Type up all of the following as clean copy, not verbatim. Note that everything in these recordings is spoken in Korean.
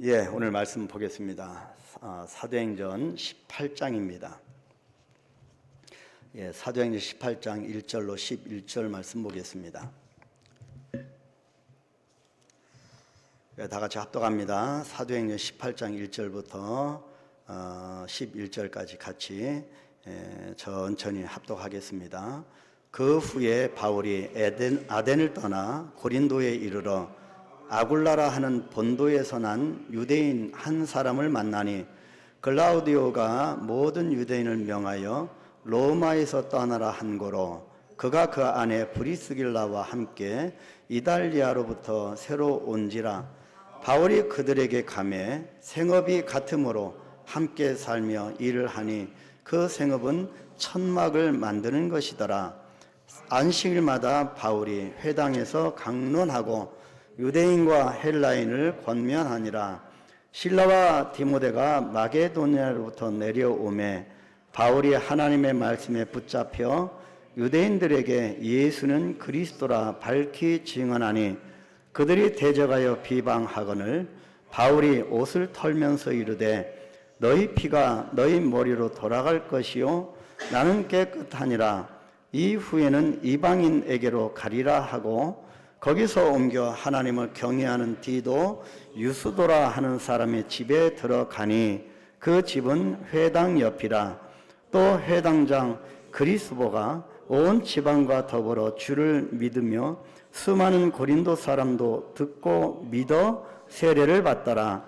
오늘 말씀 보겠습니다. 사도행전 18장입니다. 사도행전 18장 1절로 11절 말씀 보겠습니다. 다 같이 합독합니다. 사도행전 18장 1절부터 11절까지 같이 천천히 합독하겠습니다. 그 후에 바울이 아덴을 떠나 고린도에 이르러 아굴라라 하는 본도에서 난 유대인 한 사람을 만나니 글라우디오가 모든 유대인을 명하여 로마에서 떠나라 한 고로 그가 그 안에 브리스길라와 함께 이달리아로부터 새로 온지라. 바울이 그들에게 가매 생업이 같으므로 함께 살며 일을 하니 그 생업은 천막을 만드는 것이더라. 안식일마다 바울이 회당에서 강론하고 유대인과 헬라인을 권면하니라. 실라와 디모데가 마게도니아로부터 내려오매 바울이 하나님의 말씀에 붙잡혀 유대인들에게 예수는 그리스도라 밝히 증언하니 그들이 대적하여 비방하거늘 바울이 옷을 털면서 이르되 너희 피가 너희 머리로 돌아갈 것이요 나는 깨끗하니라. 이후에는 이방인에게로 가리라 하고 거기서 옮겨 하나님을 경외하는 디도 유스도라 하는 사람의 집에 들어가니 그 집은 회당 옆이라. 또 회당장 그리스보가 온 지방과 더불어 주를 믿으며 수많은 고린도 사람도 듣고 믿어 세례를 받더라.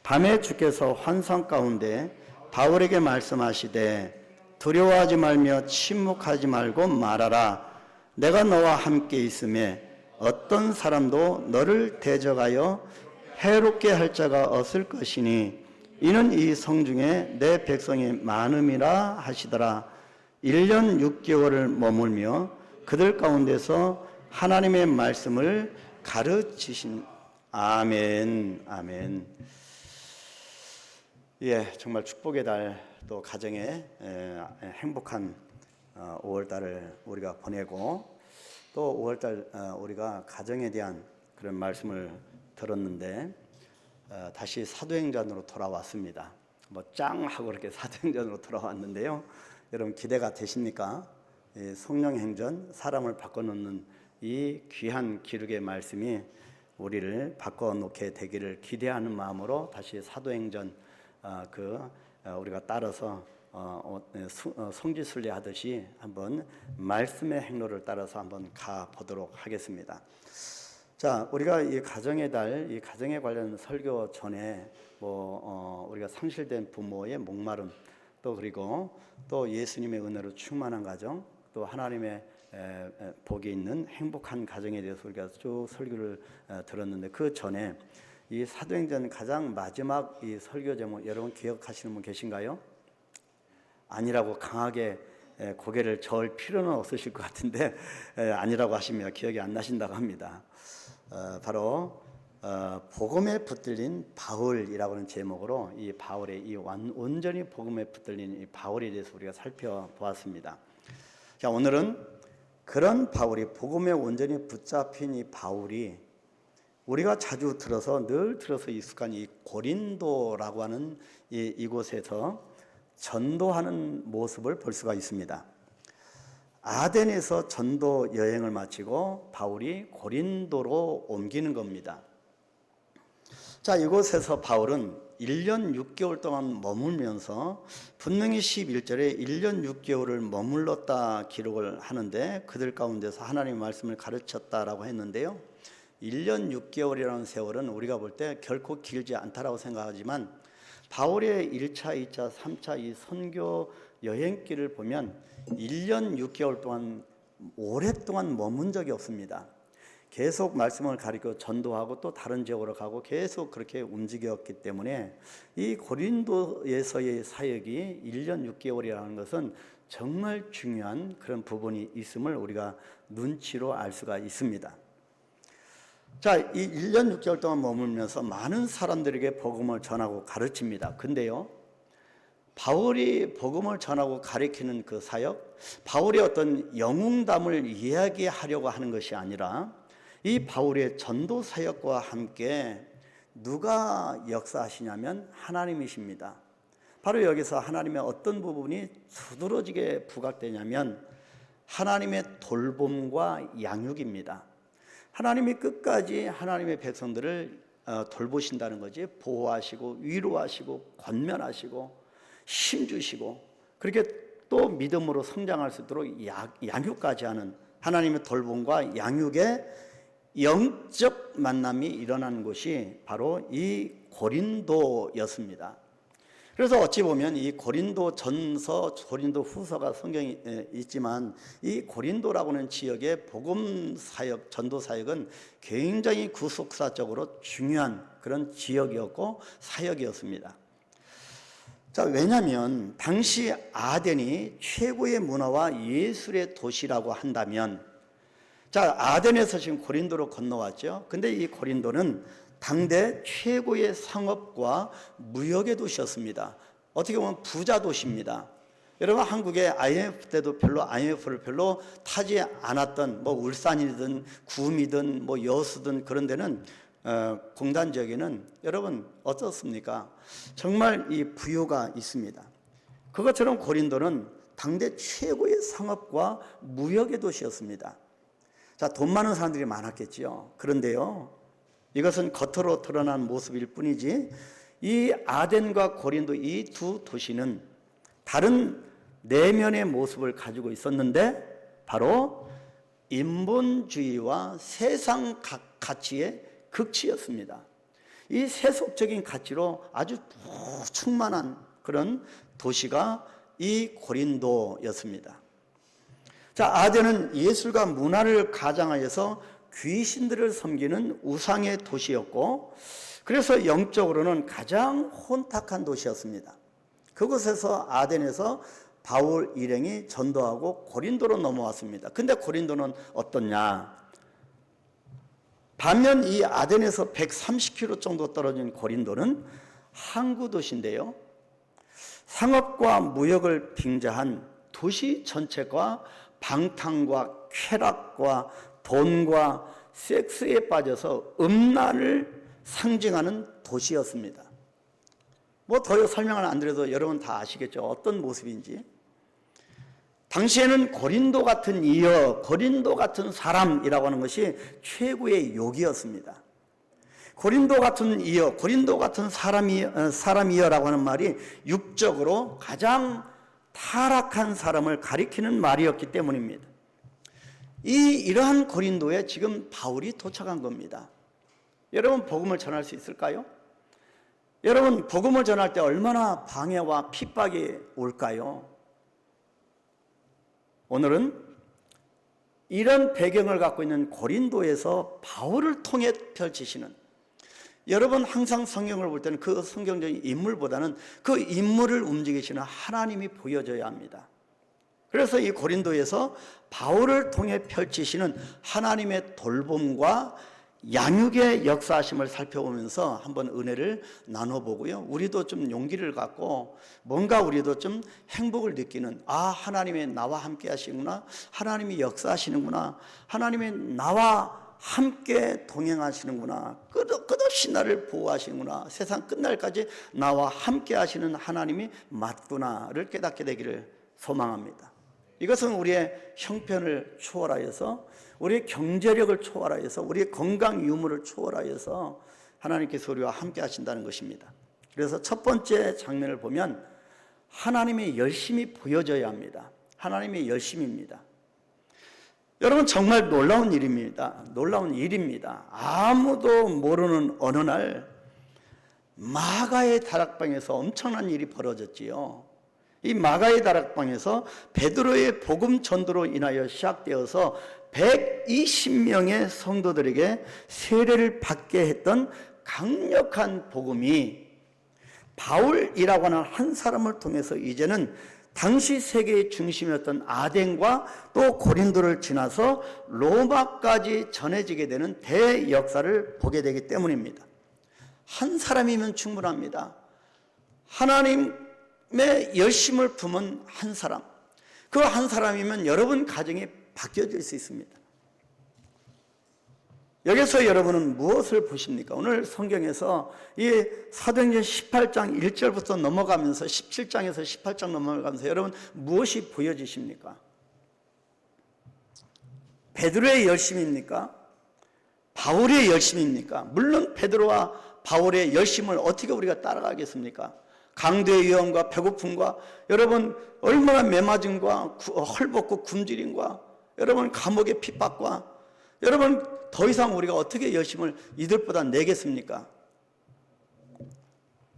밤에 주께서 환상 가운데 바울에게 말씀하시되 두려워하지 말며 침묵하지 말고 말하라. 내가 너와 함께 있음에 어떤 사람도 너를 대적하여 해롭게 할 자가 없을 것이니 이는 이 성중에 내 백성이 많음이라 하시더라. 1년 6개월을 머물며 그들 가운데서 하나님의 말씀을 가르치신. 아멘. 아멘. 정말 축복의 달, 또 가정에 행복한 5월달을 우리가 보내고 또 5월달 우리가 가정에 대한 그런 말씀을 들었는데 다시 사도행전으로 돌아왔습니다. 짱 하고 이렇게 사도행전으로 돌아왔는데요. 여러분 기대가 되십니까? 성령행전, 사람을 바꿔놓는 이 귀한 기록의 말씀이 우리를 바꿔놓게 되기를 기대하는 마음으로 다시 사도행전 우리가 따라서 성지순례 하듯이 한번 말씀의 행로를 따라서 한번 가보도록 하겠습니다. 자, 우리가 이 가정의 달, 이 가정에 관련 설교 전에 우리가 상실된 부모의 목마름, 또 그리고 또 예수님의 은혜로 충만한 가정, 또 하나님의 복이 있는 행복한 가정에 대해서 우리가 쭉 설교를 들었는데 그 전에 이 사도행전 가장 마지막 이 설교 제목 여러분 기억하시는 분 계신가요? 아니라고 강하게 고개를 저을 필요는 없으실 것 같은데 아니라고 하시면 기억이 안 나신다고 합니다. 바로 복음에 붙들린 바울이라고 하는 제목으로 이 바울의 이 온전히 복음에 붙들린 이 바울에 대해서 우리가 살펴보았습니다. 자, 오늘은 그런 바울이 복음에 온전히 붙잡힌 이 바울이 우리가 자주 늘 들어서 익숙한 이 고린도라고 하는 이곳에서 전도하는 모습을 볼 수가 있습니다. 아덴에서 전도 여행을 마치고 바울이 고린도로 옮기는 겁니다. 자, 이곳에서 바울은 1년 6개월 동안 머물면서 분명히 11절에 1년 6개월을 머물렀다 기록을 하는데 그들 가운데서 하나님의 말씀을 가르쳤다라고 했는데요. 1년 6개월이라는 세월은 우리가 볼 때 결코 길지 않다라고 생각하지만 바울의 1차, 2차, 3차 이 선교 여행길을 보면 1년 6개월 동안 오랫동안 머문 적이 없습니다. 계속 말씀을 가리켜 전도하고 또 다른 지역으로 가고 계속 그렇게 움직였기 때문에 이 고린도에서의 사역이 1년 6개월이라는 것은 정말 중요한 그런 부분이 있음을 우리가 눈치로 알 수가 있습니다. 자, 이 1년 6개월 동안 머물면서 많은 사람들에게 복음을 전하고 가르칩니다. 근데요, 바울이 복음을 전하고 가르치는 그 사역, 바울의 어떤 영웅담을 이야기하려고 하는 것이 아니라 이 바울의 전도 사역과 함께 누가 역사하시냐면 하나님이십니다. 바로 여기서 하나님의 어떤 부분이 두드러지게 부각되냐면 하나님의 돌봄과 양육입니다. 하나님이 끝까지 하나님의 백성들을 돌보신다는 거지. 보호하시고 위로하시고 권면하시고 힘주시고 그렇게 또 믿음으로 성장할 수 있도록 양육까지 하는 하나님의 돌봄과 양육의 영적 만남이 일어나는 곳이 바로 이 고린도였습니다. 그래서 어찌 보면 이 고린도 전서, 고린도 후서가 성경에 있지만 이 고린도라고 하는 지역의 복음 사역, 전도 사역은 굉장히 구속사적으로 중요한 그런 지역이었고 사역이었습니다. 자, 왜냐하면 당시 아덴이 최고의 문화와 예술의 도시라고 한다면, 자, 아덴에서 지금 고린도로 건너왔죠. 근데 이 고린도는 당대 최고의 상업과 무역의 도시였습니다. 어떻게 보면 부자 도시입니다. 여러분, 한국의 IMF 때도 IMF를 별로 타지 않았던 뭐 울산이든 구미든 뭐 여수든 그런 데는 공단 지역에는 여러분 어떻습니까? 정말 이 부유가 있습니다. 그것처럼 고린도는 당대 최고의 상업과 무역의 도시였습니다. 자, 돈 많은 사람들이 많았겠지요. 그런데요, 이것은 겉으로 드러난 모습일 뿐이지 이 아덴과 고린도 이 두 도시는 다른 내면의 모습을 가지고 있었는데 바로 인본주의와 세상 가치의 극치였습니다. 이 세속적인 가치로 아주 충만한 그런 도시가 이 고린도였습니다. 자, 아덴은 예술과 문화를 가장하여서 귀신들을 섬기는 우상의 도시였고, 그래서 영적으로는 가장 혼탁한 도시였습니다. 그곳에서 아덴에서 바울 일행이 전도하고 고린도로 넘어왔습니다. 근데 고린도는 어떻냐? 반면 이 아덴에서 130km 정도 떨어진 고린도는 항구 도시인데요, 상업과 무역을 빙자한 도시 전체가 방탕과 쾌락과 돈과 섹스에 빠져서 음란을 상징하는 도시였습니다. 뭐 더 설명을 안 드려도 여러분 다 아시겠죠, 어떤 모습인지. 당시에는 고린도 같은 이어, 고린도 같은 사람이라고 하는 것이 최고의 욕이었습니다. 고린도 같은 이어, 고린도 같은 사람이여라고 하는 말이 육적으로 가장 타락한 사람을 가리키는 말이었기 때문입니다. 이러한 고린도에 지금 바울이 도착한 겁니다. 여러분, 복음을 전할 수 있을까요? 여러분, 복음을 전할 때 얼마나 방해와 핍박이 올까요? 오늘은 이런 배경을 갖고 있는 고린도에서 바울을 통해 펼치시는, 여러분 항상 성경을 볼 때는 그 성경적인 인물보다는 그 인물을 움직이시는 하나님이 보여져야 합니다. 그래서 이 고린도에서 바울을 통해 펼치시는 하나님의 돌봄과 양육의 역사하심을 살펴보면서 한번 은혜를 나눠보고요, 우리도 좀 용기를 갖고 뭔가 우리도 좀 행복을 느끼는, 하나님이 나와 함께 하시구나, 하나님이 역사하시는구나, 하나님이 나와 함께 동행하시는구나, 끝없이 나를 보호하시는구나, 세상 끝날까지 나와 함께 하시는 하나님이 맞구나를 깨닫게 되기를 소망합니다. 이것은 우리의 형편을 초월하여서, 우리의 경제력을 초월하여서, 우리의 건강 유무를 초월하여서 하나님께서 우리와 함께 하신다는 것입니다. 그래서 첫 번째 장면을 보면 하나님의 열심이 보여져야 합니다. 하나님의 열심입니다. 여러분, 정말 놀라운 일입니다. 놀라운 일입니다. 아무도 모르는 어느 날 마가의 다락방에서 엄청난 일이 벌어졌지요. 이 마가의 다락방에서 베드로의 복음 전도로 인하여 시작되어서 120명의 성도들에게 세례를 받게 했던 강력한 복음이 바울이라고 하는 한 사람을 통해서 이제는 당시 세계의 중심이었던 아덴과 또 고린도를 지나서 로마까지 전해지게 되는 대역사를 보게 되기 때문입니다. 한 사람이면 충분합니다. 하나님의 열심을 품은 한 사람, 그 한 사람이면 여러분 가정이 바뀌어질 수 있습니다. 여기서 여러분은 무엇을 보십니까? 오늘 성경에서 이 사도행전 18장 1절부터 넘어가면서 17장에서 18장 넘어가면서 여러분 무엇이 보여지십니까? 베드로의 열심입니까? 바울의 열심입니까? 물론 베드로와 바울의 열심을 어떻게 우리가 따라가겠습니까? 강도의 위험과 배고픔과 여러분 얼마나 매맞음과 헐벗고 굶주림과 여러분 감옥의 핍박과 여러분 더 이상 우리가 어떻게 열심을 이들보다 내겠습니까?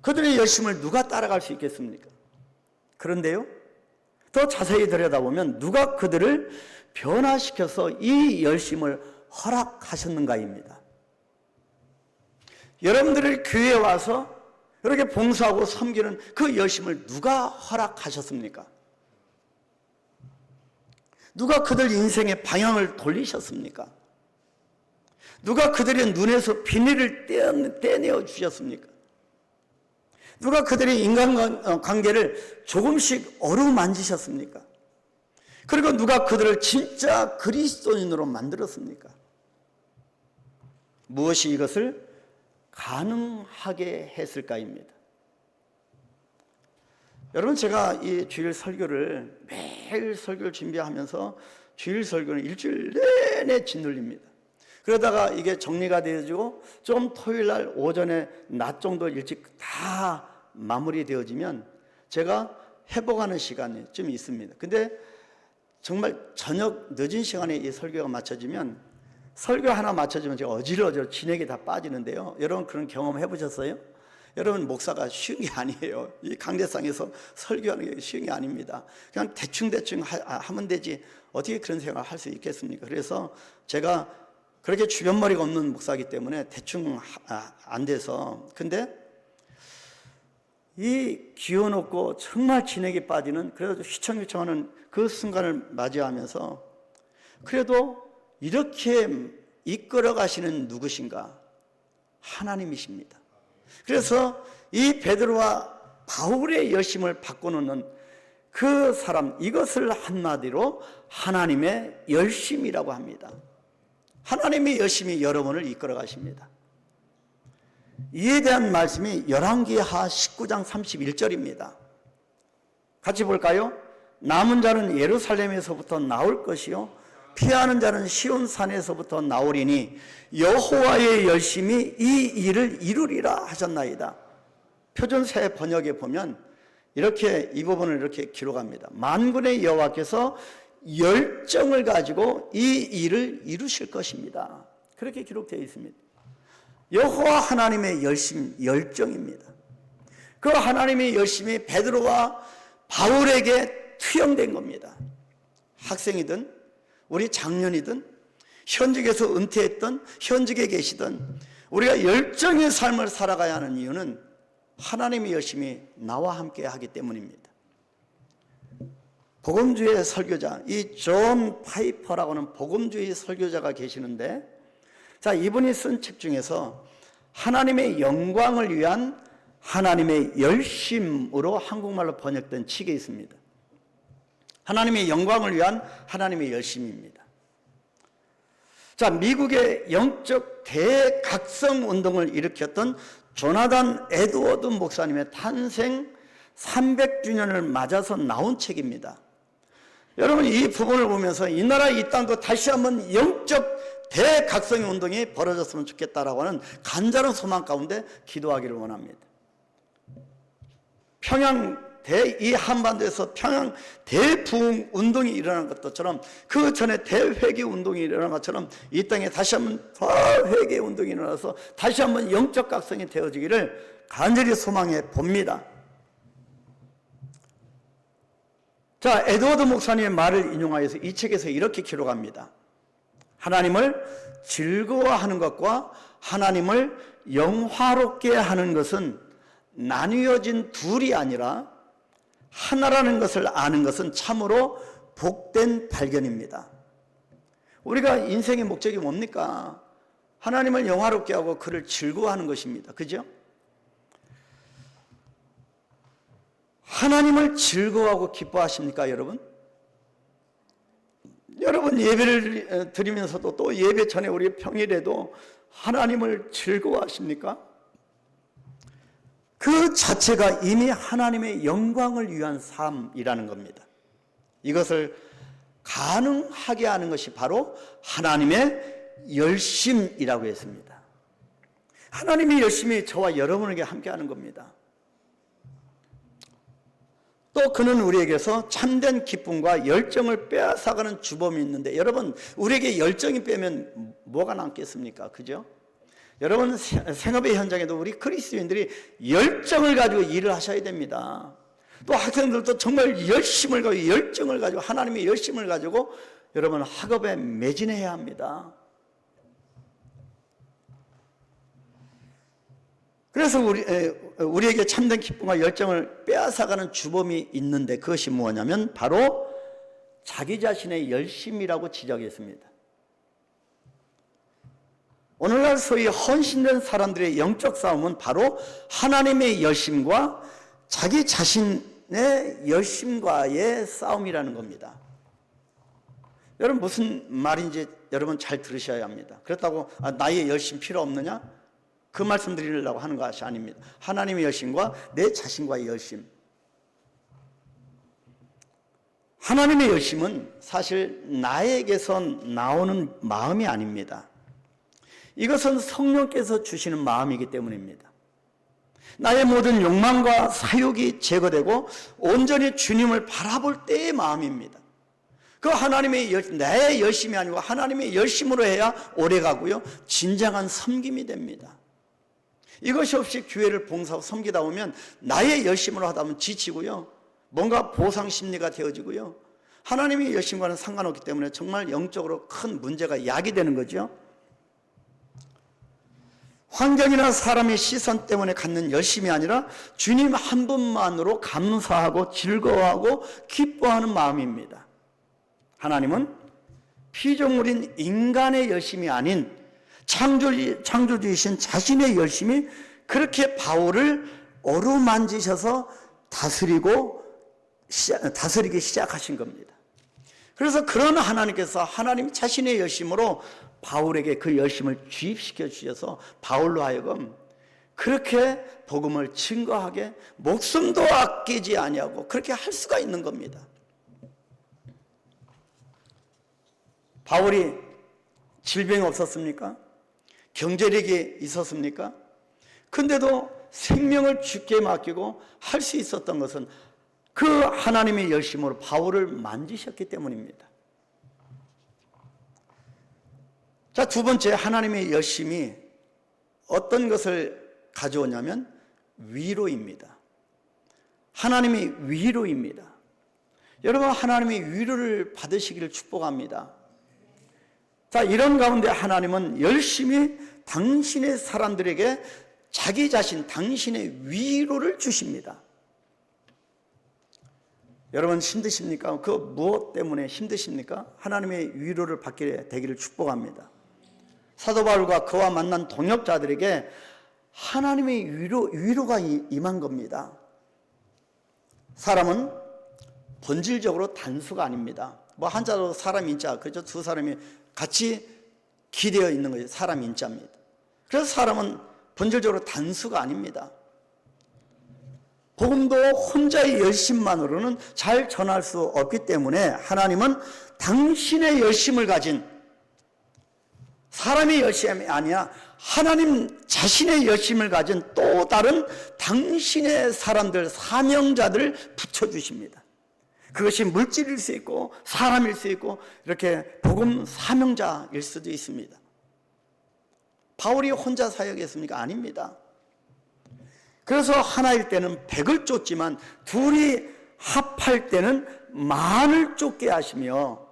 그들의 열심을 누가 따라갈 수 있겠습니까? 그런데요, 더 자세히 들여다보면 누가 그들을 변화시켜서 이 열심을 허락하셨는가입니다. 여러분들의 교회에 와서 이렇게 봉사하고 섬기는 그 열심을 누가 허락하셨습니까? 누가 그들 인생의 방향을 돌리셨습니까? 누가 그들의 눈에서 비닐을 떼내어 주셨습니까? 누가 그들의 인간관계를 조금씩 어루만지셨습니까? 그리고 누가 그들을 진짜 그리스도인으로 만들었습니까? 무엇이 이것을 가능하게 했을까입니다. 여러분, 제가 이 주일 설교를 매일 설교를 준비하면서 주일 설교는 일주일 내내 짓눌립니다. 그러다가 이게 정리가 되어지고 좀 토요일 날 오전에 낮 정도 일찍 다 마무리되어지면 제가 회복하는 시간이 좀 있습니다. 근데 정말 저녁 늦은 시간에 이 설교가 맞춰지면 설교 하나 맞춰지면 제가 어지러져 진액이 다 빠지는데요. 여러분 그런 경험 해보셨어요? 여러분 목사가 쉬운 게 아니에요. 이 강대상에서 설교하는 게 쉬운 게 아닙니다. 그냥 대충 하면 되지 어떻게 그런 생각을 할 수 있겠습니까? 그래서 제가 그렇게 주변머리가 없는 목사이기 때문에 대충 안 돼서, 근데 이 기어놓고 정말 진액이 빠지는 그래도 휘청휘청하는 그 순간을 맞이하면서 그래도 이렇게 이끌어 가시는 누구신가? 하나님이십니다. 그래서 이 베드로와 바울의 열심을 바꿔놓는 그 사람, 이것을 한마디로 하나님의 열심이라고 합니다. 하나님의 열심이 여러분을 이끌어 가십니다. 이에 대한 말씀이 열왕기하 19장 31절입니다. 같이 볼까요? 남은 자는 예루살렘에서부터 나올 것이요 피하는 자는 시온 산에서부터 나오리니 여호와의 열심이 이 일을 이루리라 하셨나이다. 표준 새 번역에 보면 이렇게 이 부분을 이렇게 기록합니다. 만군의 여호와께서 열정을 가지고 이 일을 이루실 것입니다. 그렇게 기록되어 있습니다. 여호와 하나님의 열정입니다. 그 하나님의 열심이 베드로와 바울에게 투영된 겁니다. 학생이든 우리 장년이든 현직에서 은퇴했던 현직에 계시던 우리가 열정의 삶을 살아가야 하는 이유는 하나님의 열심이 나와 함께 하기 때문입니다. 복음주의 설교자, 이 존 파이퍼라고는 복음주의 설교자가 계시는데, 자, 이분이 쓴 책 중에서 하나님의 영광을 위한 하나님의 열심으로 한국말로 번역된 책이 있습니다. 하나님의 영광을 위한 하나님의 열심입니다. 자, 미국의 영적 대각성 운동을 일으켰던 조나단 에드워드 목사님의 탄생 300주년을 맞아서 나온 책입니다. 여러분 이 부분을 보면서 이 나라 이 땅도 다시 한번 영적 대각성의 운동이 벌어졌으면 좋겠다라고 하는 간절한 소망 가운데 기도하기를 원합니다. 이 한반도에서 평양 대부흥 운동이 일어난 것처럼 그 전에 대회개 운동이 일어난 것처럼 이 땅에 다시 한번 회개 운동이 일어나서 다시 한번 영적 각성이 되어지기를 간절히 소망해 봅니다. 자, 에드워드 목사님의 말을 인용하여서 이 책에서 이렇게 기록합니다. 하나님을 즐거워하는 것과 하나님을 영화롭게 하는 것은 나뉘어진 둘이 아니라 하나라는 것을 아는 것은 참으로 복된 발견입니다. 우리가 인생의 목적이 뭡니까? 하나님을 영화롭게 하고 그를 즐거워하는 것입니다. 그죠? 하나님을 즐거워하고 기뻐하십니까, 여러분? 여러분 여러분 예배를 드리면서도 또 예배 전에 우리 평일에도 하나님을 즐거워하십니까? 그 자체가 이미 하나님의 영광을 위한 삶이라는 겁니다. 이것을 가능하게 하는 것이 바로 하나님의 열심이라고 했습니다. 하나님의 열심이 저와 여러분에게 함께 하는 겁니다. 또 그는 우리에게서 참된 기쁨과 열정을 빼앗아가는 주범이 있는데, 여러분 우리에게 열정이 빼면 뭐가 남겠습니까? 그죠? 여러분 생업의 현장에도 우리 그리스도인들이 열정을 가지고 일을 하셔야 됩니다. 또 학생들도 정말 열심을 가지고, 열정을 가지고, 하나님의 열심을 가지고 여러분 학업에 매진해야 합니다. 그래서 우리에게 참된 기쁨과 열정을 빼앗아가는 주범이 있는데, 그것이 무엇냐면 바로 자기 자신의 열심이라고 지적했습니다. 오늘날 소위 헌신된 사람들의 영적 싸움은 바로 하나님의 열심과 자기 자신의 열심과의 싸움이라는 겁니다. 여러분 무슨 말인지 여러분 잘 들으셔야 합니다. 그렇다고 나의 열심 필요 없느냐? 그 말씀 드리려고 하는 것이 아닙니다. 하나님의 열심과 내 자신과의 열심. 하나님의 열심은 사실 나에게서 나오는 마음이 아닙니다. 이것은 성령께서 주시는 마음이기 때문입니다. 나의 모든 욕망과 사욕이 제거되고 온전히 주님을 바라볼 때의 마음입니다. 그 하나님의 내 열심이 아니고 하나님의 열심으로 해야 오래가고요, 진정한 섬김이 됩니다. 이것이 없이 교회를 봉사하고 섬기다 보면 나의 열심으로 하다 보면 지치고요, 뭔가 보상 심리가 되어지고요, 하나님의 열심과는 상관없기 때문에 정말 영적으로 큰 문제가 야기되는 거죠. 환경이나 사람의 시선 때문에 갖는 열심이 아니라 주님 한 분만으로 감사하고 즐거워하고 기뻐하는 마음입니다. 하나님은 피조물인 인간의 열심이 아닌 창조주이신 자신의 열심이 그렇게 바울을 어루만지셔서 다스리기 시작하신 겁니다. 그래서 그런 하나님께서 하나님 자신의 열심으로 바울에게 그 열심을 주입시켜 주셔서 바울로 하여금 그렇게 복음을 증거하게 목숨도 아끼지 아니하고 그렇게 할 수가 있는 겁니다. 바울이 질병이 없었습니까? 경제력이 있었습니까? 근데도 생명을 주께 맡기고 할 수 있었던 것은 그 하나님의 열심으로 바울을 만지셨기 때문입니다. 자, 두 번째, 하나님의 열심이 어떤 것을 가져오냐면 위로입니다. 하나님의 위로입니다. 여러분, 하나님의 위로를 받으시기를 축복합니다. 자, 이런 가운데 하나님은 열심히 당신의 사람들에게 자기 자신, 당신의 위로를 주십니다. 여러분 힘드십니까? 그 무엇 때문에 힘드십니까? 하나님의 위로를 받게 되기를 축복합니다. 사도 바울과 그와 만난 동역자들에게 하나님의 위로가 임한 겁니다. 사람은 본질적으로 단수가 아닙니다. 뭐 한자로 사람 인자, 그죠? 두 사람이 같이 기대어 있는 것이 사람 인자입니다. 그래서 사람은 본질적으로 단수가 아닙니다. 복음도 혼자의 열심만으로는 잘 전할 수 없기 때문에 하나님은 당신의 열심을 가진, 사람의 열심이 아니라 하나님 자신의 열심을 가진 또 다른 당신의 사람들, 사명자들을 붙여주십니다. 그것이 물질일 수 있고 사람일 수 있고 이렇게 복음 사명자일 수도 있습니다. 바울이 혼자 사역했습니까? 아닙니다. 그래서 하나일 때는 100을 쫓지만 둘이 합할 때는 만을 쫓게 하시며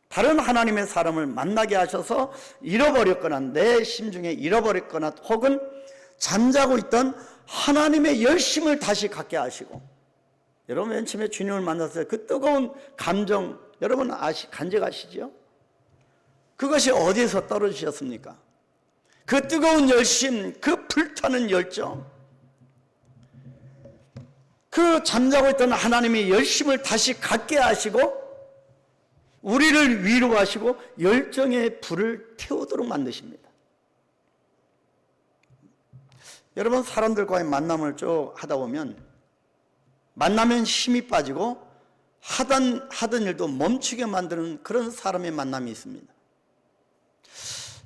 다른 하나님의 사람을 만나게 하셔서 잃어버렸거나 내 심중에 잃어버렸거나 혹은 잠자고 있던 하나님의 열심을 다시 갖게 하시고, 여러분 맨 처음에 주님을 만났을 때 그 뜨거운 감정 여러분 간직하시죠? 그것이 어디에서 떨어지셨습니까? 그 뜨거운 열심, 그 불타는 열정, 그 잠자고 있던 하나님의 열심을 다시 갖게 하시고 우리를 위로하시고 열정의 불을 태우도록 만드십니다. 여러분, 사람들과의 만남을 쭉 하다 보면 만나면 힘이 빠지고 하던 일도 멈추게 만드는 그런 사람의 만남이 있습니다.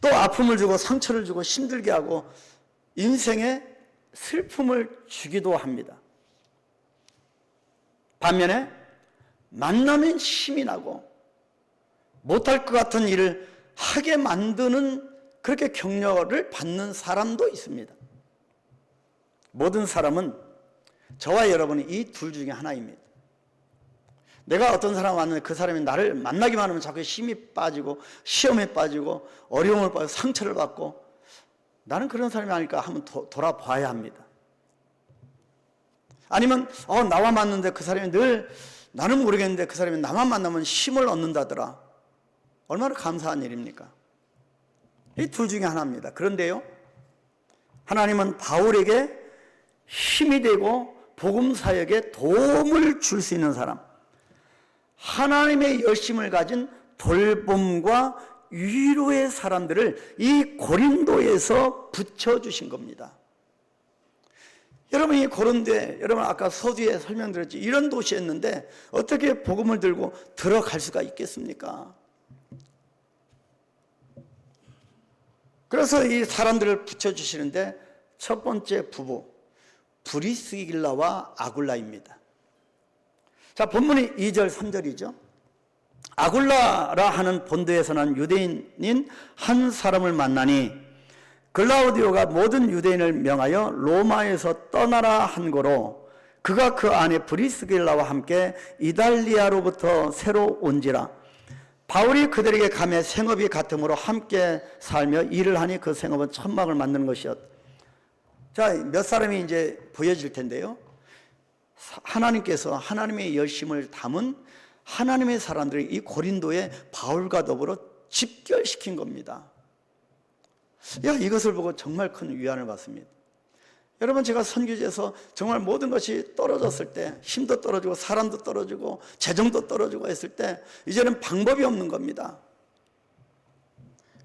또 아픔을 주고 상처를 주고 힘들게 하고 인생에 슬픔을 주기도 합니다. 반면에 만나면 힘이 나고 못할 것 같은 일을 하게 만드는 그렇게 격려를 받는 사람도 있습니다. 모든 사람은 저와 여러분이 이 둘 중에 하나입니다. 내가 어떤 사람을 만나면 그 사람이 나를 만나기만 하면 자꾸 힘이 빠지고 시험에 빠지고 어려움을 받고 상처를 받고 나는 그런 사람이 아닐까 한번 돌아봐야 합니다. 아니면 나와 맞는데 그 사람이 늘 나는 모르겠는데 그 사람이 나만 만나면 힘을 얻는다더라. 얼마나 감사한 일입니까? 이 둘 중에 하나입니다. 그런데요, 하나님은 바울에게 힘이 되고 복음 사역에 도움을 줄 수 있는 사람, 하나님의 열심을 가진 돌봄과 위로의 사람들을 이 고린도에서 붙여주신 겁니다. 여러분, 이 고린도에, 여러분 아까 서두에 설명드렸지, 이런 도시였는데 어떻게 복음을 들고 들어갈 수가 있겠습니까? 그래서 이 사람들을 붙여주시는데 첫 번째 부부, 브리스길라와 아굴라입니다. 자, 본문이 2절 3절이죠. 아굴라라 하는 본도에서 난 유대인인 한 사람을 만나니 글라우디오가 모든 유대인을 명하여 로마에서 떠나라 한 거로 그가 그 안에 브리스길라와 함께 이달리아로부터 새로 온지라. 바울이 그들에게 가매 생업이 같으므로 함께 살며 일을 하니 그 생업은 천막을 만드는 것이었다. 자, 몇 사람이 이제 보여질 텐데요. 하나님께서 하나님의 열심을 담은 하나님의 사람들이 이 고린도에 바울과 더불어 집결시킨 겁니다. 이것을 보고 정말 큰 위안을 받습니다. 여러분, 제가 선교지에서 정말 모든 것이 떨어졌을 때, 힘도 떨어지고 사람도 떨어지고 재정도 떨어지고 했을 때 이제는 방법이 없는 겁니다.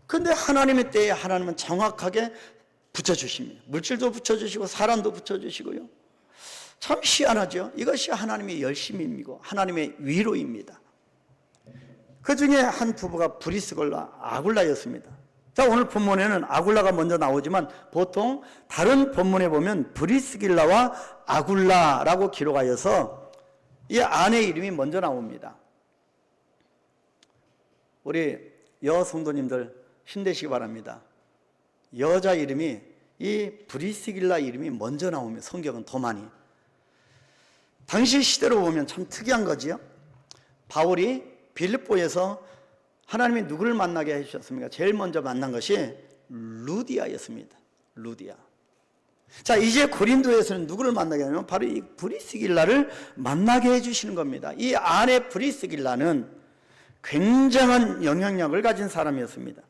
그런데 하나님의 때에 하나님은 정확하게 붙여주십니다. 물질도 붙여주시고 사람도 붙여주시고요. 참 희한하죠. 이것이 하나님의 열심이고 하나님의 위로입니다. 그 중에 한 부부가 브리스길라, 아굴라였습니다. 자, 오늘 본문에는 아굴라가 먼저 나오지만 보통 다른 본문에 보면 브리스길라와 아굴라라고 기록하여서 이 아내 이름이 먼저 나옵니다. 우리 여성도님들 힘내시기 바랍니다. 여자 이름이, 이 브리스길라 이름이 먼저 나오면 성경은 더 많이. 당시 시대로 보면 참 특이한 거지요. 바울이 빌립보에서 하나님이 누구를 만나게 해주셨습니까? 제일 먼저 만난 것이 루디아였습니다. 루디아. 자, 이제 고린도에서는 누구를 만나게 하냐면 바로 이 브리스길라를 만나게 해주시는 겁니다. 이 아내 브리스길라는 굉장한 영향력을 가진 사람이었습니다.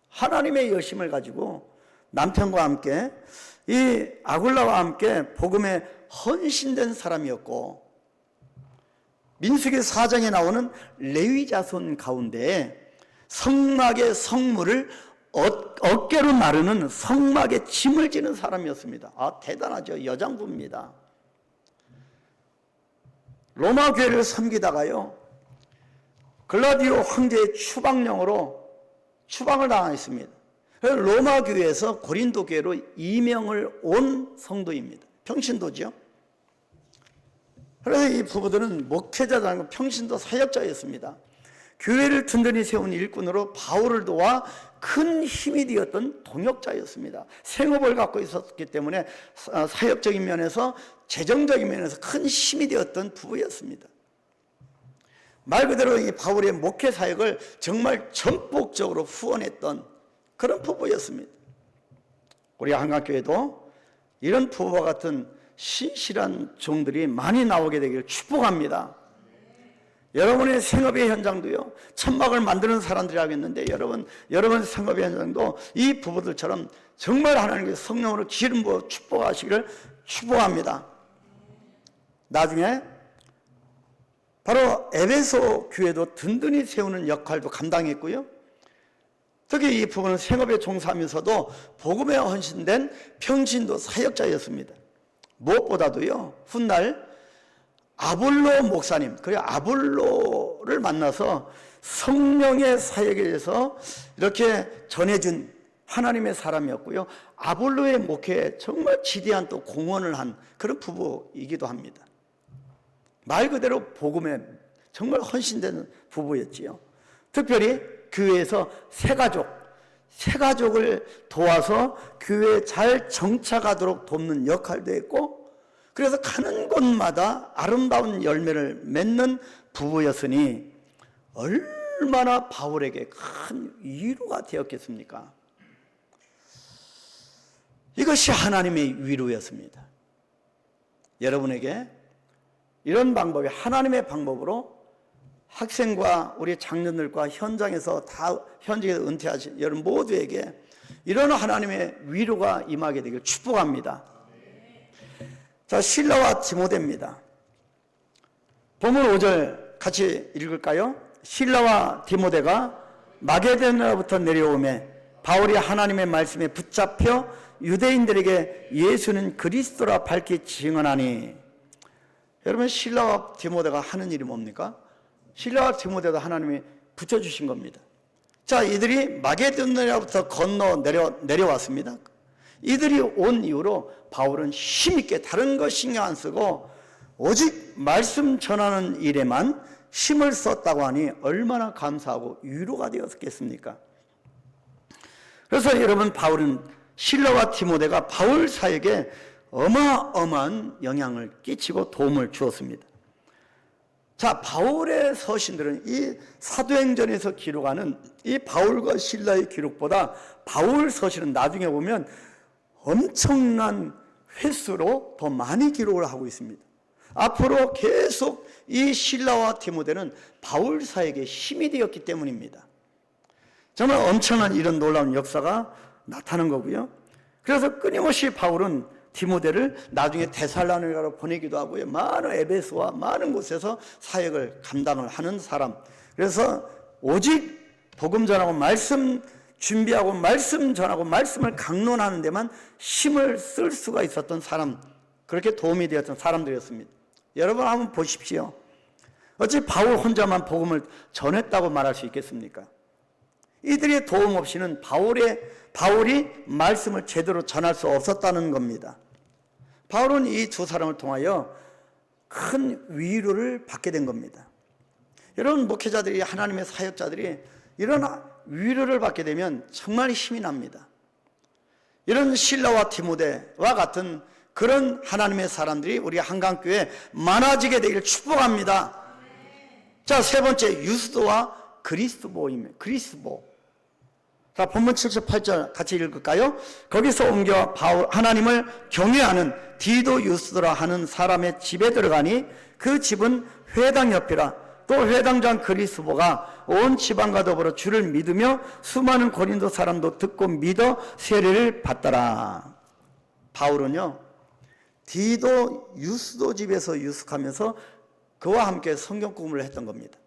하나님의 열심을 가지고 남편과 함께 이 아굴라와 함께 복음에 헌신된 사람이었고, 민수기 4장에 나오는 레위 자손 가운데 성막의 성물을 어깨로 나르는 성막의 짐을 지는 사람이었습니다. 대단하죠. 여장부입니다. 로마 교회를 섬기다가요, 글라디오 황제의 추방령으로 추방을 당했습니다. 그래서 로마 교회에서 고린도 교회로 이명을 온 성도입니다. 평신도죠. 그래서 이 부부들은 목회자도 아니고 평신도 사역자였습니다. 교회를 든든히 세운 일꾼으로 바울을 도와 큰 힘이 되었던 동역자였습니다. 생업을 갖고 있었기 때문에 사역적인 면에서, 재정적인 면에서 큰 힘이 되었던 부부였습니다. 말 그대로 이 바울의 목회 사역을 정말 전폭적으로 후원했던 그런 부부였습니다. 우리 한강교회도 이런 부부와 같은 신실한 종들이 많이 나오게 되기를 축복합니다. 여러분의 생업의 현장도요, 천막을 만드는 사람들이 하겠는데 여러분 생업의 현장도 이 부부들처럼 정말 하나님께서 성령으로 기름 부어 축복하시기를 축복합니다. 나중에 바로 에베소 교회도 든든히 세우는 역할도 감당했고요. 특히 이 부분은 생업에 종사하면서도 복음에 헌신된 평신도 사역자였습니다. 무엇보다도요, 훗날 아볼로 목사님, 그리고 아볼로를 만나서 성령의 사역에 대해서 이렇게 전해준 하나님의 사람이었고요. 아볼로의 목회에 정말 지대한 또 공헌을 한 그런 부부이기도 합니다. 말 그대로 복음에 정말 헌신된 부부였지요. 특별히 교회에서 새가족을 도와서 교회에 잘 정착하도록 돕는 역할도 했고, 그래서 가는 곳마다 아름다운 열매를 맺는 부부였으니 얼마나 바울에게 큰 위로가 되었겠습니까? 이것이 하나님의 위로였습니다. 여러분에게 이런 방법이 하나님의 방법으로 학생과 우리 장년들과 현장에서 다 현직에서 은퇴하신 여러분 모두에게 이런 하나님의 위로가 임하게 되길 축복합니다. 자, 실라와 디모데입니다. 본문 5절 같이 읽을까요? 실라와 디모데가 마게도냐로부터 내려오매 바울이 하나님의 말씀에 붙잡혀 유대인들에게 예수는 그리스도라 밝히 증언하니. 여러분, 실라와 디모데가 하는 일이 뭡니까? 실라와 디모데도 하나님이 붙여주신 겁니다. 자, 이들이 마게도냐로부터 건너 내려왔습니다. 이들이 온 이후로 바울은 힘있게 다른 거 신경 안 쓰고 오직 말씀 전하는 일에만 힘을 썼다고 하니 얼마나 감사하고 위로가 되었겠습니까? 그래서 여러분, 바울은 실라와 디모데가 바울 사역에 어마어마한 영향을 끼치고 도움을 주었습니다. 자, 바울의 서신들은 이 사도행전에서 기록하는 이 바울과 실라의 기록보다 바울 서신은 나중에 보면 엄청난 횟수로 더 많이 기록을 하고 있습니다. 앞으로 계속 이 실라와 디모데는 바울 사역에 힘이 되었기 때문입니다. 정말 엄청난 이런 놀라운 역사가 나타난 거고요. 그래서 끊임없이 바울은 디모데를 나중에 데살로니가로 보내기도 하고요. 많은 에베소와 많은 곳에서 사역을 감당을 하는 사람. 그래서 오직 복음 전하고 말씀 준비하고 말씀 전하고 말씀을 강론하는 데만 힘을 쓸 수가 있었던 사람, 그렇게 도움이 되었던 사람들이었습니다. 여러분 한번 보십시오. 어찌 바울 혼자만 복음을 전했다고 말할 수 있겠습니까? 이들의 도움 없이는 바울이 말씀을 제대로 전할 수 없었다는 겁니다. 바울은 이 두 사람을 통하여 큰 위로를 받게 된 겁니다. 여러분, 목회자들이, 하나님의 사역자들이 이런 위로를 받게 되면 정말 힘이 납니다. 이런 실라와 디모데와 같은 그런 하나님의 사람들이 우리 한강교회에 많아지게 되기를 축복합니다. 자, 세 번째, 유스도와 그리스도입니다. 그리스도. 자, 본문 78절 같이 읽을까요? 거기서 옮겨 하나님을 경외하는 디도 유스도라 하는 사람의 집에 들어가니 그 집은 회당 옆이라. 또 회당장 그리스도가 온 지방과 더불어 주를 믿으며 수많은 고린도 사람도 듣고 믿어 세례를 받더라. 바울은요, 디도 유스도 집에서 유숙하면서 그와 함께 성경 공부를 했던 겁니다.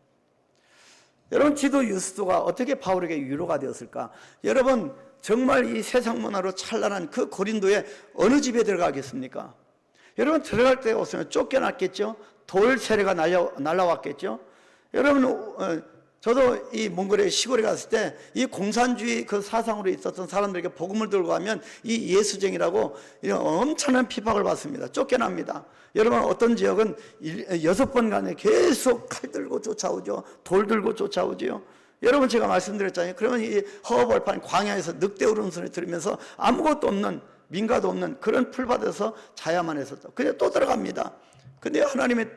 여러분, 디도 유스도가 어떻게 바울에게 위로가 되었을까? 여러분, 정말 이 세상 문화로 찬란한 그 고린도에 어느 집에 들어가겠습니까? 여러분, 들어갈 때 없으면 쫓겨났겠죠? 돌 세례가 날라왔겠죠? 여러분, 저도 이 몽골의 시골에 갔을 때 이 공산주의 그 사상으로 있었던 사람들에게 복음을 들고 가면 이 예수쟁이라고 이런 엄청난 핍박을 받습니다. 쫓겨납니다. 여러분, 어떤 지역은 6번간에 계속 칼 들고 쫓아오죠. 돌 들고 쫓아오죠. 여러분, 제가 말씀드렸잖아요. 그러면 이 허허벌판 광야에서 늑대 울음소리 들으면서 아무것도 없는, 민가도 없는 그런 풀밭에서 자야만 했었죠. 그냥 또 들어갑니다. 근데 하나님의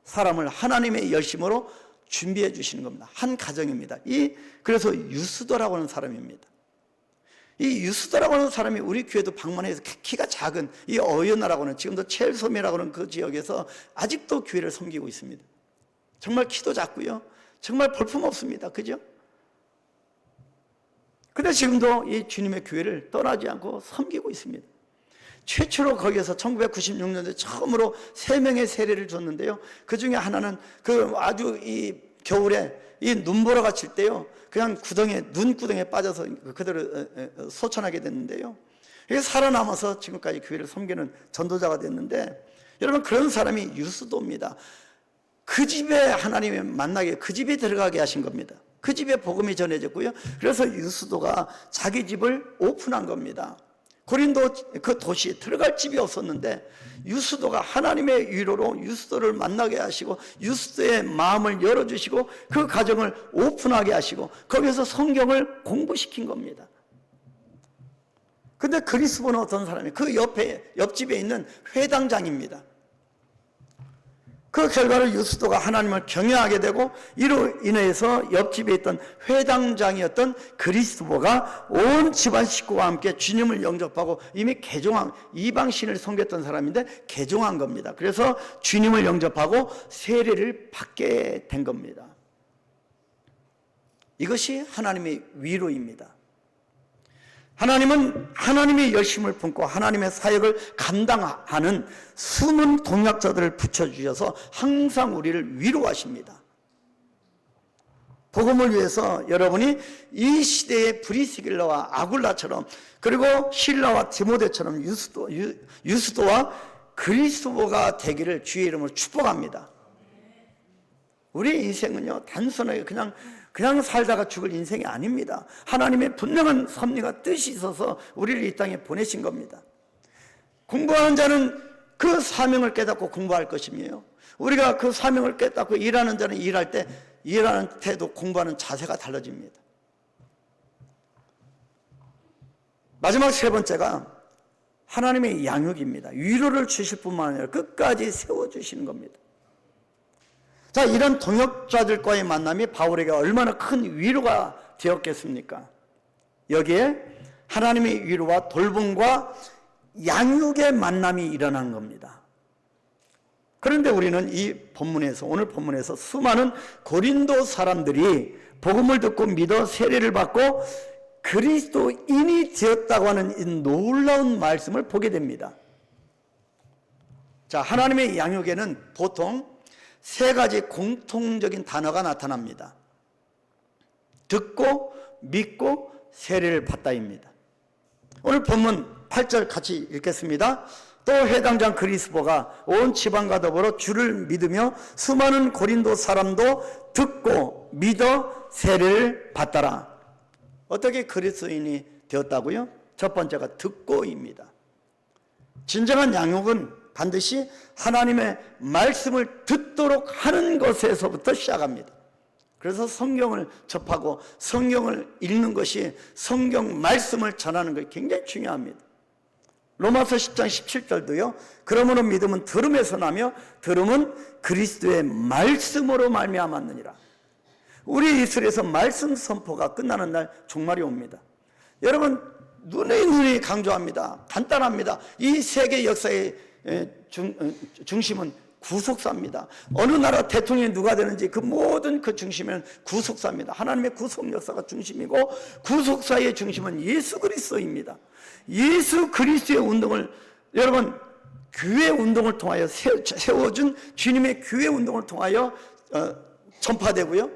사람을 하나님의 열심으로 준비해 주시는 겁니다. 한 가정입니다. 그래서 유스도라고 하는 사람입니다. 이 유스도라고 하는 사람이 우리 교회도 방문해서 키가 작은 이 어연나라고 하는, 지금도 첼솜이라고 하는 그 지역에서 아직도 교회를 섬기고 있습니다. 정말 키도 작고요. 정말 볼품없습니다. 그죠? 근데 지금도 이 주님의 교회를 떠나지 않고 섬기고 있습니다. 최초로 거기에서 1996년도에 처음으로 3명의 세례를 줬는데요. 그 중에 하나는 그 아주 이 겨울에 이 눈보라가 칠 때요, 그냥 눈구덩이에 빠져서 그대로 소천하게 됐는데요. 이게 살아남아서 지금까지 교회를 섬기는 전도자가 됐는데, 여러분 그런 사람이 유수도입니다. 그 집에 하나님이 만나게, 그 집에 들어가게 하신 겁니다. 그 집에 복음이 전해졌고요. 그래서 유수도가 자기 집을 오픈한 겁니다. 고린도 그 도시에 들어갈 집이 없었는데 유수도가 하나님의 위로로 유수도를 만나게 하시고 유수도의 마음을 열어주시고 그 가정을 오픈하게 하시고 거기서 성경을 공부시킨 겁니다. 근데 그리스도는 어떤 사람이 그 옆집에 있는 회당장입니다. 그 결과로 유수도가 하나님을 경외하게 되고 이로 인해서 옆집에 있던 회당장이었던 그리스도가 온 집안 식구와 함께 주님을 영접하고 이미 개종한 이방신을 섬겼던 사람인데 개종한 겁니다. 그래서 주님을 영접하고 세례를 받게 된 겁니다. 이것이 하나님의 위로입니다. 하나님은 하나님의 열심을 품고 하나님의 사역을 감당하는 숨은 동역자들을 붙여주셔서 항상 우리를 위로하십니다. 복음을 위해서 여러분이 이 시대의 브리스길라와 아굴라처럼, 그리고 실라와 디모데처럼 유스도와 그리스도가 되기를 주의 이름으로 축복합니다. 우리의 인생은요, 단순하게 그냥 살다가 죽을 인생이 아닙니다. 하나님의 분명한 섭리가 뜻이 있어서 우리를 이 땅에 보내신 겁니다. 공부하는 자는 그 사명을 깨닫고 공부할 것이며, 우리가 그 사명을 깨닫고 일하는 자는 일할 때 일하는 태도, 공부하는 자세가 달라집니다. 마지막 세 번째가 하나님의 양육입니다. 위로를 주실 뿐만 아니라 끝까지 세워주시는 겁니다. 자, 이런 동역자들과의 만남이 바울에게 얼마나 큰 위로가 되었겠습니까? 여기에 하나님의 위로와 돌봄과 양육의 만남이 일어난 겁니다. 그런데 우리는 이 본문에서, 오늘 본문에서 수많은 고린도 사람들이 복음을 듣고 믿어 세례를 받고 그리스도인이 되었다고 하는 이 놀라운 말씀을 보게 됩니다. 자, 하나님의 양육에는 보통 세 가지 공통적인 단어가 나타납니다. 듣고, 믿고, 세례를 받다입니다. 오늘 본문 8절 같이 읽겠습니다. 또 회당장 그리스도가 온 지방과 더불어 주를 믿으며 수많은 고린도 사람도 듣고 믿어 세례를 받더라. 어떻게 그리스도인이 되었다고요? 첫 번째가 듣고입니다. 진정한 양육은 반드시 하나님의 말씀을 듣도록 하는 것에서부터 시작합니다. 그래서 성경을 접하고 성경을 읽는 것이, 성경 말씀을 전하는 것이 굉장히 중요합니다. 로마서 10장 17절도요. 그러므로 믿음은 들음에서 나며 들음은 그리스도의 말씀으로 말미암았느니라. 우리 이스라엘에서 말씀 선포가 끝나는 날 종말이 옵니다. 여러분, 눈이 강조합니다. 간단합니다. 이 세계 역사의 중심은 구속사입니다. 어느 나라 대통령이 누가 되는지 그 모든 그 중심은 구속사입니다. 하나님의 구속 역사가 중심이고 구속사의 중심은 예수 그리스도입니다. 예수 그리스도의 운동을, 여러분, 교회 운동을 통하여 세워준 주님의 교회 운동을 통하여 전파되고요.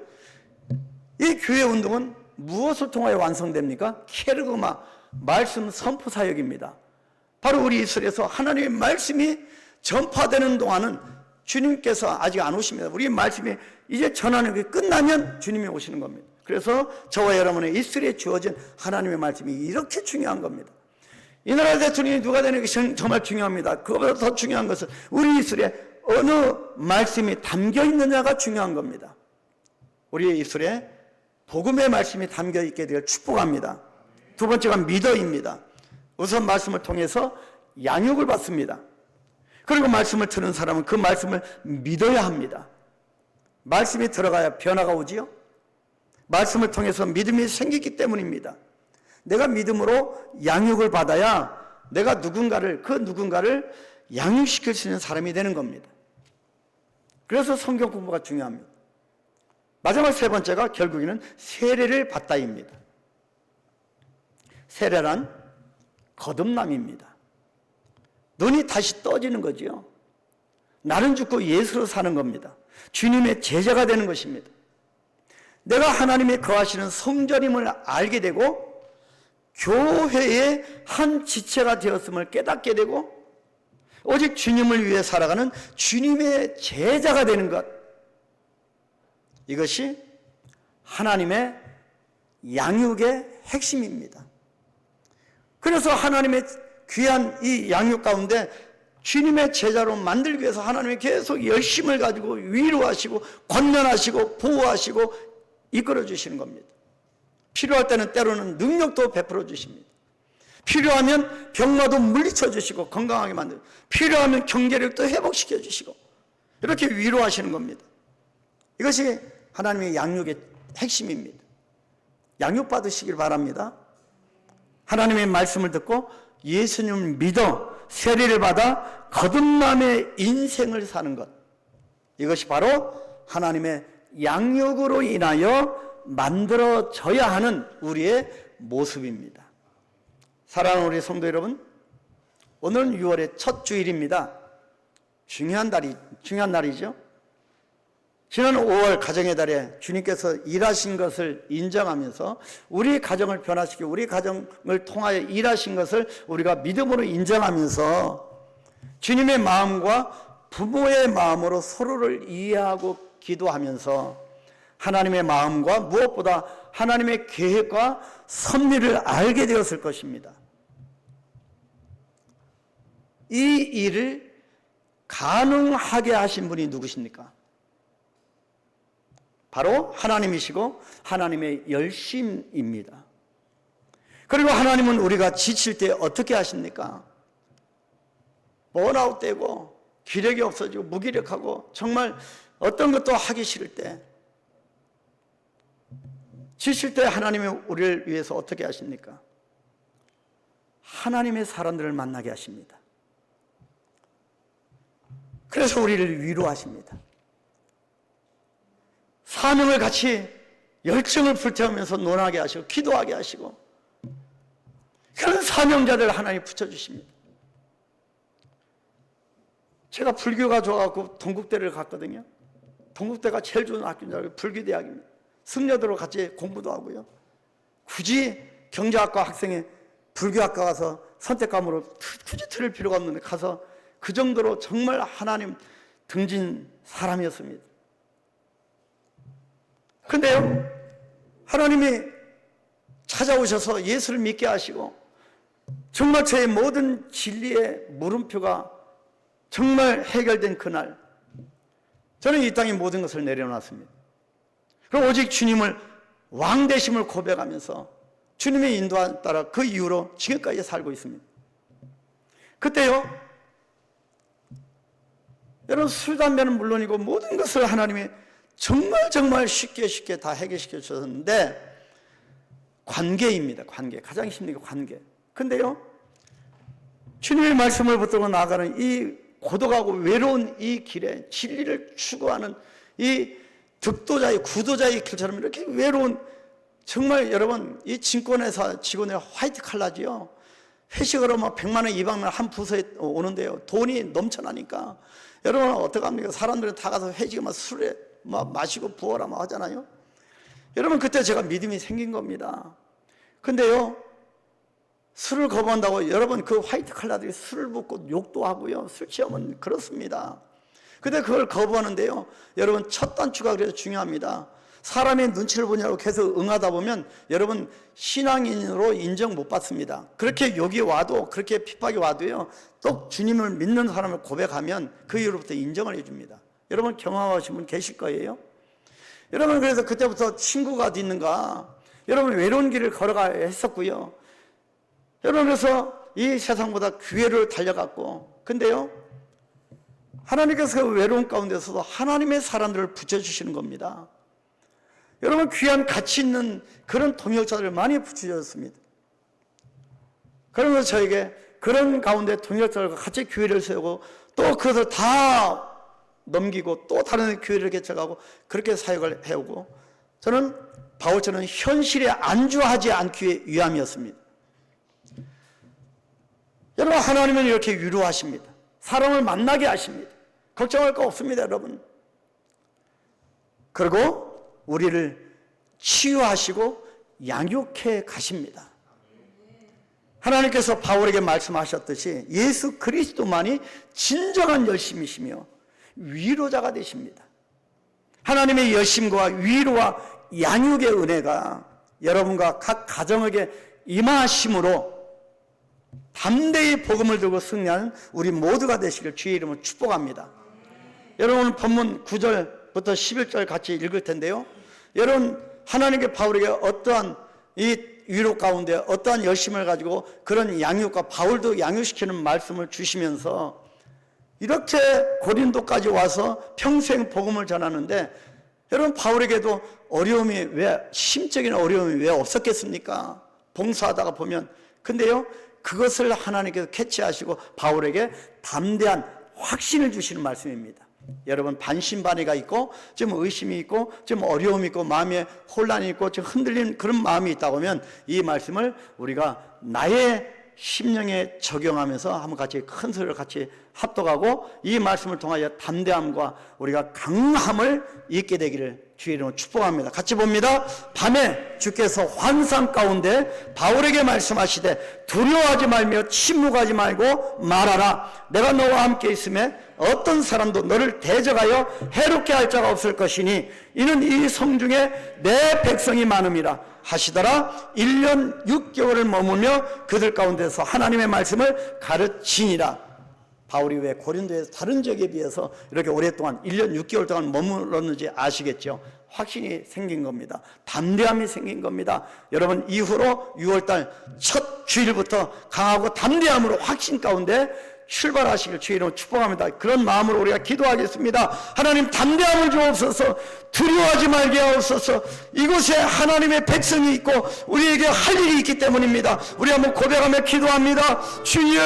이 교회 운동은 무엇을 통하여 완성됩니까? 케르그마, 말씀 선포 사역입니다. 바로 우리 이스라엘에서 하나님의 말씀이 전파되는 동안은 주님께서 아직 안 오십니다. 우리 말씀이 이제 전하는 게 끝나면 주님이 오시는 겁니다. 그래서 저와 여러분의 이스라엘에 주어진 하나님의 말씀이 이렇게 중요한 겁니다. 이 나라 대통령이 누가 되는 게 정말 중요합니다. 그거보다 더 중요한 것은 우리 이스라엘에 어느 말씀이 담겨 있느냐가 중요한 겁니다. 우리 이스라엘에 복음의 말씀이 담겨 있게 되길 축복합니다. 두 번째가 믿어입니다. 우선 말씀을 통해서 양육을 받습니다. 그리고 말씀을 듣는 사람은 그 말씀을 믿어야 합니다. 말씀이 들어가야 변화가 오지요. 말씀을 통해서 믿음이 생기기 때문입니다. 내가 믿음으로 양육을 받아야 내가 그 누군가를 양육시킬 수 있는 사람이 되는 겁니다. 그래서 성경 공부가 중요합니다. 마지막 세 번째가 결국에는 세례를 받다입니다. 세례란 거듭남입니다. 눈이 다시 떠지는 거지요. 나는 죽고 예수로 사는 겁니다. 주님의 제자가 되는 것입니다. 내가 하나님의 거하시는 성전임을 알게 되고 교회의 한 지체가 되었음을 깨닫게 되고 오직 주님을 위해 살아가는 주님의 제자가 되는 것, 이것이 하나님의 양육의 핵심입니다. 그래서 하나님의 귀한 이 양육 가운데 주님의 제자로 만들기 위해서 하나님이 계속 열심을 가지고 위로하시고 권면하시고 보호하시고 이끌어 주시는 겁니다. 필요할 때는 때로는 능력도 베풀어 주십니다. 필요하면 병마도 물리쳐 주시고 건강하게 만들고, 필요하면 경제력도 회복시켜 주시고, 이렇게 위로하시는 겁니다. 이것이 하나님의 양육의 핵심입니다. 양육 받으시길 바랍니다. 하나님의 말씀을 듣고 예수님을 믿어 세례를 받아 거듭남의 인생을 사는 것, 이것이 바로 하나님의 양육으로 인하여 만들어져야 하는 우리의 모습입니다. 사랑하는 우리 성도 여러분, 오늘은 6월의 첫 주일입니다. 중요한 날이죠. 지난 5월 가정의 달에 주님께서 일하신 것을 인정하면서 우리 가정을 변화시키고 우리 가정을 통하여 일하신 것을 우리가 믿음으로 인정하면서 주님의 마음과 부모의 마음으로 서로를 이해하고 기도하면서 하나님의 마음과 무엇보다 하나님의 계획과 섭리를 알게 되었을 것입니다. 이 일을 가능하게 하신 분이 누구십니까? 바로 하나님이시고 하나님의 열심입니다. 그리고 하나님은 우리가 지칠 때 어떻게 하십니까? 번아웃되고 기력이 없어지고 무기력하고 정말 어떤 것도 하기 싫을 때, 지칠 때 하나님이 우리를 위해서 어떻게 하십니까? 하나님의 사람들을 만나게 하십니다. 그래서 우리를 위로하십니다. 사명을 같이 열정을 불태우면서 논하게 하시고 기도하게 하시고, 그런 사명자들 하나님 붙여주십니다. 제가 불교가 좋아갖고 동국대를 갔거든요. 동국대가 제일 좋은 학교인 줄 알고 불교대학입니다. 승려들로 같이 공부도 하고요. 굳이 경제학과 학생이 불교학과 가서 선택감으로 굳이 틀릴 필요가 없는데 가서 그 정도로 정말 하나님 등진 사람이었습니다. 근데요, 하나님이 찾아오셔서 예수를 믿게 하시고 정말 저의 모든 진리의 물음표가 정말 해결된 그날, 저는 이 땅의 모든 것을 내려놨습니다. 그리고 오직 주님을 왕되심을 고백하면서 주님의 인도에 따라 그 이후로 지금까지 살고 있습니다. 그때요, 여러분, 술, 담배는 물론이고 모든 것을 하나님이 정말 쉽게 다 해결시켜 주셨는데, 관계입니다. 관계. 가장 힘든 게 관계. 근데요, 주님의 말씀을 붙들고 나아가는 이 고독하고 외로운 이 길에 진리를 추구하는 이 득도자의 구도자의 길처럼 이렇게 외로운, 정말 여러분, 이 증권회사 직원의 화이트 칼라지요. 회식으로 막 100만 원, 200만 원 한 부서에 오는데요, 돈이 넘쳐나니까 여러분 어떡합니까? 사람들은 다 가서 회식에 술에 막 마시고 부어라 막 하잖아요. 여러분, 그때 제가 믿음이 생긴 겁니다. 근데요, 술을 거부한다고 여러분 그 화이트 칼라들이 술을 붓고 욕도 하고요. 술 취하면 그렇습니다. 근데 그걸 거부하는데요, 여러분 첫 단추가 그래서 중요합니다. 사람의 눈치를 보냐고 계속 응하다 보면 여러분 신앙인으로 인정 못 받습니다. 그렇게 욕이 와도, 그렇게 핍박이 와도요, 또 주님을 믿는 사람을 고백하면 그 이후로부터 인정을 해줍니다. 여러분 경험하신 분 계실 거예요. 여러분, 그래서 그때부터 친구가 어디 있는가, 여러분 외로운 길을 걸어가야 했었고요. 여러분, 그래서 이 세상보다 교회를 달려갔고, 근데요, 하나님께서 그 외로운 가운데서도 하나님의 사람들을 붙여주시는 겁니다. 여러분, 귀한 가치 있는 그런 동역자들을 많이 붙여주셨습니다. 그러면서 저에게 그런 가운데 동역자들과 같이 교회를 세우고 또 그것을 다 넘기고 또 다른 교회를 개척하고 그렇게 사역을 해오고, 저는 바울처럼 현실에 안주하지 않기 위함이었습니다. 여러분, 하나님은 이렇게 위로하십니다. 사람을 만나게 하십니다. 걱정할 거 없습니다, 여러분. 그리고 우리를 치유하시고 양육해 가십니다. 하나님께서 바울에게 말씀하셨듯이 예수 그리스도만이 진정한 열심이시며 위로자가 되십니다. 하나님의 열심과 위로와 양육의 은혜가 여러분과 각 가정에게 임하심으로 담대히 복음을 들고 승리하는 우리 모두가 되시길 주의 이름으로 축복합니다. 여러분, 본문 9절부터 11절 같이 읽을 텐데요, 여러분, 하나님께 바울에게 어떠한 이 위로 가운데 어떠한 열심을 가지고 그런 양육과 바울도 양육시키는 말씀을 주시면서 이렇게 고린도까지 와서 평생 복음을 전하는데, 여러분, 바울에게도 어려움이 심적인 어려움이 왜 없었겠습니까? 봉사하다가 보면. 근데요, 그것을 하나님께서 캐치하시고 바울에게 담대한 확신을 주시는 말씀입니다. 여러분, 반신반의가 있고 좀 의심이 있고 좀 어려움이 있고 마음에 혼란이 있고 좀 흔들리는 그런 마음이 있다고 하면 이 말씀을 우리가 나의 심령에 적용하면서 한번 같이 큰 소리로 같이 합독하고 이 말씀을 통하여 담대함과 우리가 강함을 잊게 되기를 주의 이름으로 축복합니다. 같이 봅니다. 밤에 주께서 환상 가운데 바울에게 말씀하시되 두려워하지 말며 침묵하지 말고 말하라. 내가 너와 함께 있음에 어떤 사람도 너를 대적하여 해롭게 할 자가 없을 것이니 이는 이 성중에 내 백성이 많음이라 하시더라. 1년 6개월을 머물며 그들 가운데서 하나님의 말씀을 가르치니라. 바울이 왜 고린도에서 다른 적에 비해서 이렇게 오랫동안 1년 6개월 동안 머물렀는지 아시겠죠? 확신이 생긴 겁니다. 담대함이 생긴 겁니다. 여러분, 이후로 6월달 첫 주일부터 강하고 담대함으로 확신 가운데 출발하시길 주의 이름으로 축복합니다. 그런 마음으로 우리가 기도하겠습니다. 하나님, 담대함을 주옵소서. 두려워하지 말게 하옵소서. 이곳에 하나님의 백성이 있고 우리에게 할 일이 있기 때문입니다. 우리 한번 고백하며 기도합니다. 주여,